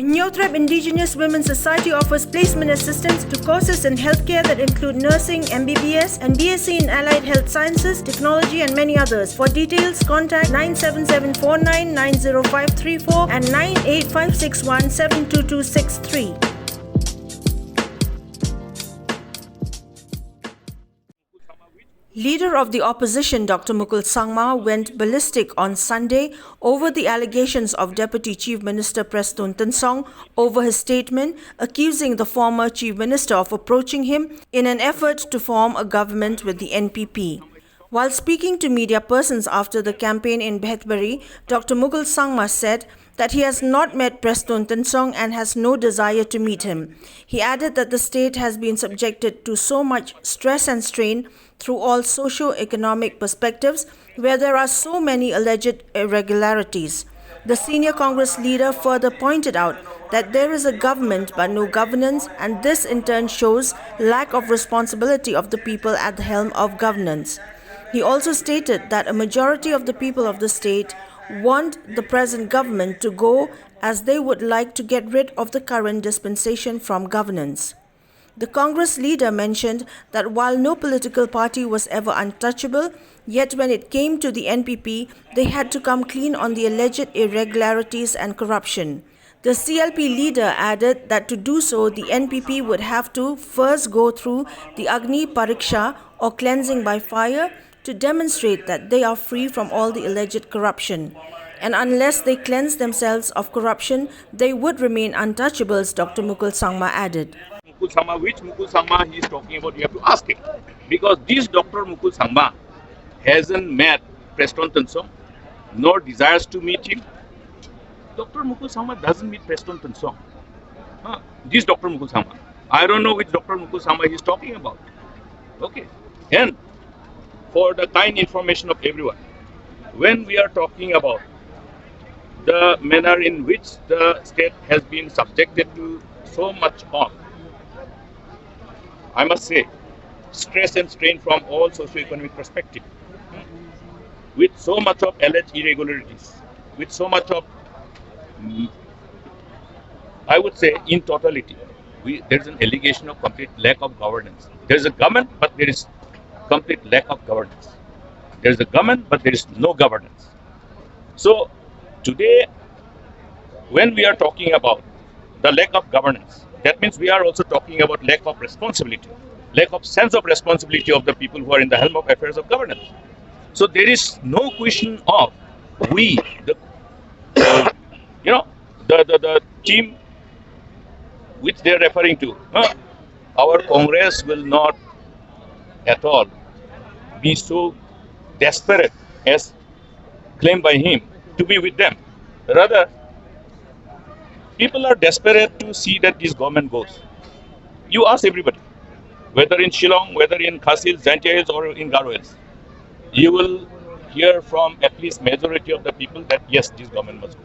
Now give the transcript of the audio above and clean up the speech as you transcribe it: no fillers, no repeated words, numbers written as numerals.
Nyothrep Indigenous Women's Society offers placement assistance to courses in healthcare that include nursing, MBBS, and BSc in Allied Health Sciences, Technology, and many others. For details, contact 97749 90534 and 98561 72263. Leader of the opposition Dr. Mukul Sangma went ballistic on Sunday over the allegations of Deputy Chief Minister Prestone Tynsong over his statement accusing the former Chief Minister of approaching him in an effort to form a government with the NPP. While speaking to media persons after the campaign in Bhetbari, Dr. Mukul Sangma said that he has not met Prestone Tynsong and has no desire to meet him. He added that the state has been subjected to so much stress and strain through all socio-economic perspectives where there are so many alleged irregularities. The senior Congress leader further pointed out that there is a government but no governance, and this in turn shows lack of responsibility of the people at the helm of governance. He also stated that a majority of the people of the state want the present government to go as they would like to get rid of the current dispensation from governance. The Congress leader mentioned that while no political party was ever untouchable, yet when it came to the NPP, they had to come clean on the alleged irregularities and corruption. The CLP leader added that to do so, the NPP would have to first go through the Agni Pariksha or cleansing by fire to demonstrate that they are free from all the alleged corruption. And unless they cleanse themselves of corruption, they would remain untouchables, Dr. Mukul Sangma added. Mukul Sangma, which Mukul Sangma he is talking about, you have to ask him. Because this Dr. Mukul Sangma hasn't met Prestone Tynsong, nor desires to meet him. Dr. Mukul Sangma doesn't meet Prestone Tynsong. This Dr. Mukul Sangma. I don't know which Dr. Mukul Sangma he is talking about. Okay. And for the kind information of everyone, when we are talking about the manner in which the state has been subjected to so much of, I must say, stress and strain from all socio-economic perspective, with so much of alleged irregularities, with so much of, I would say, in totality, there is an allegation of complete lack of governance. There is a government, but there is complete lack of governance. There is a government, but there is no governance. So today, when we are talking about the lack of governance, that means we are also talking about lack of responsibility, lack of sense of responsibility of the people who are in the helm of affairs of governance. So there is no question of we, the team which they are referring to, our Congress will not at all be so desperate as claimed by him to be with them. Rather, people are desperate to see that this government goes. You ask everybody, whether in Shillong, whether in Khas Hills, Zantia Hills, or in Garo Hills, you will hear from at least majority of the people that yes, this government must go.